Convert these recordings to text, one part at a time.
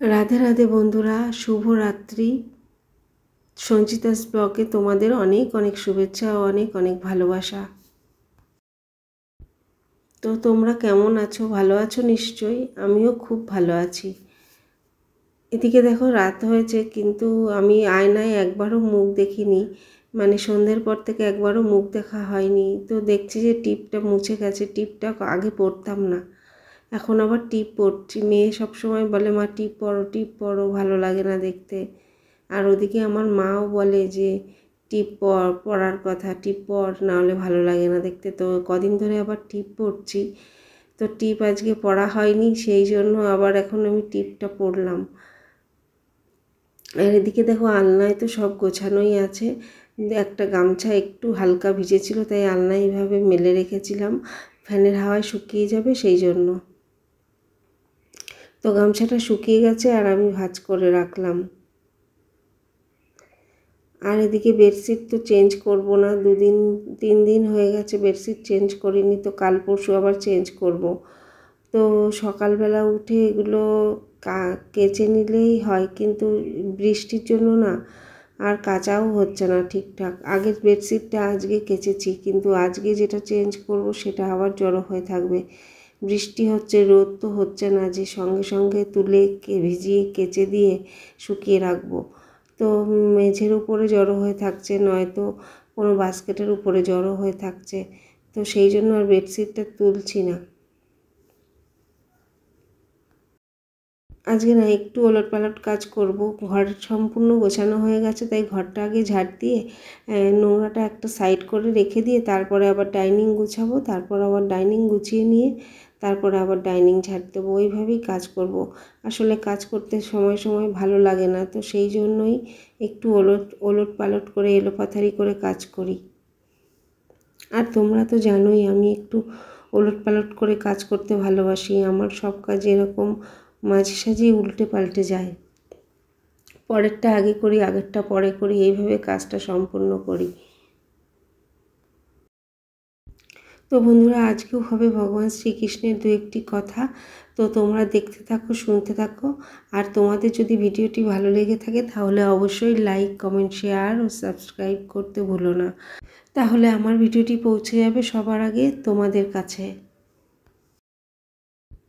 राधे राधे बंधुरा शुभ रात्रि। संचितास ब्लगे तुम्हादेर अनेक अनेक शुभेच्छा और अनेक अनेक भालोबासा। तो तोमरा केमन आछो? भालो आछो निश्चयई। आमिও खूब भालो आछि। एदिके देखो रात हयेछे किन्तु आमी आयनाय एकबारो मुख देखिनी, माने सन्ध्येर पर थेके एकबारो मुख देखा हयनि। तो देखछि जे टिपटा मुछे गेछे। टिपटा आगे पड़ताम ना, এখন আবার টিপ পড়ছি। মেয়ে সবসময় বলে মা টিপ পড়ো ভালো লাগে না দেখতে। আর ওদিকে আমার মাও বলে যে টিপ পড়ার কথা, টিপ পড় না হলে ভালো লাগে না দেখতে। তো কদিন ধরে আবার টিপ পড়ছি। তো টিপ আজকে পড়া হয়নি, সেই জন্য আবার এখন আমি টিপটা পড়লাম। আর এদিকে দেখো আলনায় তো সব গোছানোই আছে। একটা গামছা একটু হালকা ভিজেছিল তাই আলনায় এইভাবে মেলে রেখেছিলাম, ফ্যানের হাওয়ায় শুকিয়ে যাবে সেই জন্য। তো গামছাটা শুকিয়ে গেছে আর আমি ভাঁজ করে রাখলাম। আর এদিকে বেডশিট তো চেঞ্জ করব না, 2-3 দিন হয়ে গেছে বেডশিট চেঞ্জ করিনি। তো কাল পরশু আবার চেঞ্জ করব। তো সকালবেলা উঠে এগুলো কেচে নিলেই হয়, কিন্তু বৃষ্টির জন্য না আর কাচাও হচ্ছে না ঠিকঠাক। আগের বেডশিটটা আজকে কেচেছি, কিন্তু আজকে যেটা চেঞ্জ করব সেটা আবার জড়ো হয়ে থাকবে। বৃষ্টি হচ্ছে, রোদ তো হচ্ছে না যে সঙ্গে সঙ্গে তুলে ভিজিয়ে কেচে দিয়ে শুকিয়ে রাখবো। তো মেঝের উপরে জড়ো হয়ে থাকছে, নয়তো কোনো বাস্কেটের উপরে জড়ো হয়ে থাকছে। তো সেই জন্য আর বেডশিটটা তুলছি না। আজকে না একটু ওলটপালট কাজ করব। ঘর সম্পূর্ণ গোছানো হয়ে গেছে, তাই ঘরটা আগে ঝাড় দিয়ে নোংরাটা একটা সাইড করে রেখে দিয়ে তারপরে আবার ডাইনিং গুছাবো, তারপর আবার ডাইনিং গুছিয়ে নিয়ে তারপরে আবার ডাইনিং ঝাড় দেবো। ওইভাবেই কাজ করব। আসলে কাজ করতে সময় সময় ভালো লাগে না, তো সেই জন্যই একটু ওলটপালট করে এলোপাথারি করে কাজ করি। আর তোমরা তো জানোই আমি একটু ওলটপালট করে কাজ করতে ভালোবাসি। আমার সব কাজ এরকম মাঝে সাঝে উল্টে পাল্টে যায়। পরেরটা আগে করি, আগেরটা পরে করি, এইভাবে কাজটা সম্পূর্ণ করি। তো বন্ধুরা আজকেও হবে ভগবান শ্রীকৃষ্ণের 2-1টি কথা। তো তোমরা দেখতে থাকো, শুনতে থাকো। আর তোমাদের যদি ভিডিওটি ভালো লেগে থাকে তাহলে অবশ্যই লাইক, কমেন্ট, শেয়ার ও সাবস্ক্রাইব করতে ভুলো না। তাহলে আমার ভিডিওটি পৌঁছে যাবে সবার আগে তোমাদের কাছে।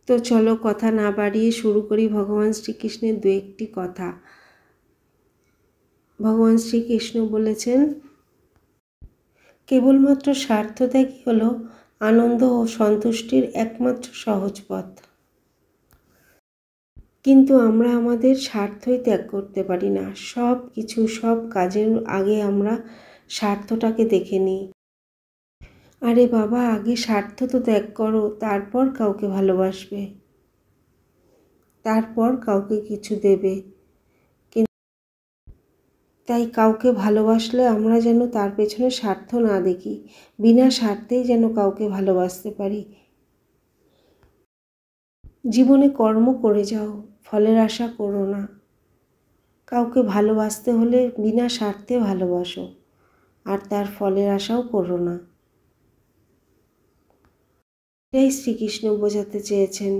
তো চলো কথা না বাড়িয়ে শুরু করি ভগবান শ্রীকৃষ্ণের 2-1টি কথা। ভগবান শ্রীকৃষ্ণ বলেছেন, কেবলমাত্র স্বার্থ ত্যাগই হলো আনন্দ ও সন্তুষ্টির একমাত্র সহজ পথ। কিন্তু আমরা আমাদের স্বার্থই ত্যাগ করতে পারি না। সব কাজের আগে আমরা স্বার্থটাকে দেখে নিই। আরে বাবা, আগে স্বার্থ তো ত্যাগ করো, তারপর কাউকে ভালোবাসবে, তারপর কাউকে কিছু দেবে। তাই কাউকে ভালোবাসলে আমরা যেন তার পেছনে স্বার্থ না দেখি, বিনা স্বার্থেই যেন কাউকে ভালোবাসতে পারি। জীবনে কর্ম করে যাও, ফলের আশা করো না। কাউকে ভালোবাসতে হলে বিনা স্বার্থে ভালোবাসো, আর তার ফলের আশাও করো না। এটাই শ্রীকৃষ্ণ বোঝাতে চেয়েছেন।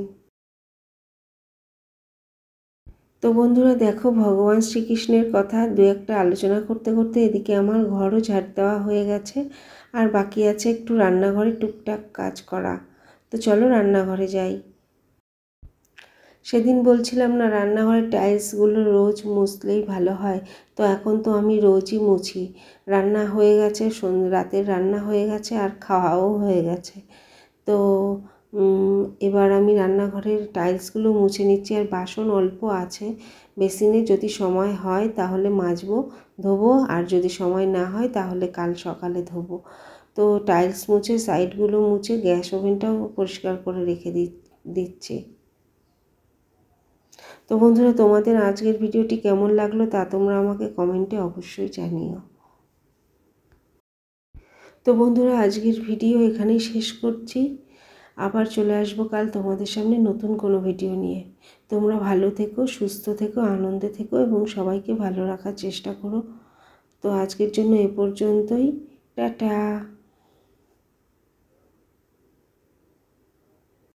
তো বন্ধুরা দেখো, ভগবান শ্রীকৃষ্ণের কথা 2-1টা আলোচনা করতে করতে এদিকে আমার ঘরও ঝাড় দেওয়া হয়ে গেছে, আর বাকি আছে একটু রান্নাঘরে টুকটাক কাজ করা। তো চলো রান্নাঘরে যাই। সেদিন বলছিলাম না রান্নাঘরের টাইলসগুলো রোজ মুছলেই ভালো হয়, তো এখন তো আমি রোজই মুছি। রান্না হয়ে গেছে, রাতের রান্না হয়ে গেছে, আর খাওয়াও হয়ে গেছে। তো এবার আমি রান্নাঘরের টাইলসগুলো মুছে নিচ্ছি। আর বাসন অল্প আছে বেসিনে, যদি সময় হয় তাহলে মাজবো, ধোবো, আর যদি সময় না হয় তাহলে কাল সকালে ধোবো। তো টাইলস মুছে, সাইডগুলো মুছে, গ্যাস ওভেনটাও পরিষ্কার করে রেখে দিচ্ছি। তো বন্ধুরা তোমাদের আজকের ভিডিওটি কেমন লাগলো তা তোমরা আমাকে কমেন্টে অবশ্যই জানিও। তো বন্ধুরা আজকের ভিডিও এখানেই শেষ করছি। আবার চলে আসবো কাল তোমাদের সামনে নতুন কোনো ভিডিও নিয়ে। তোমরা ভালো থেকো, সুস্থ থেকো, আনন্দে থেকো এবং সবাইকে ভালো রাখার চেষ্টা করো। তো আজকের জন্য এ পর্যন্তই। টাটা।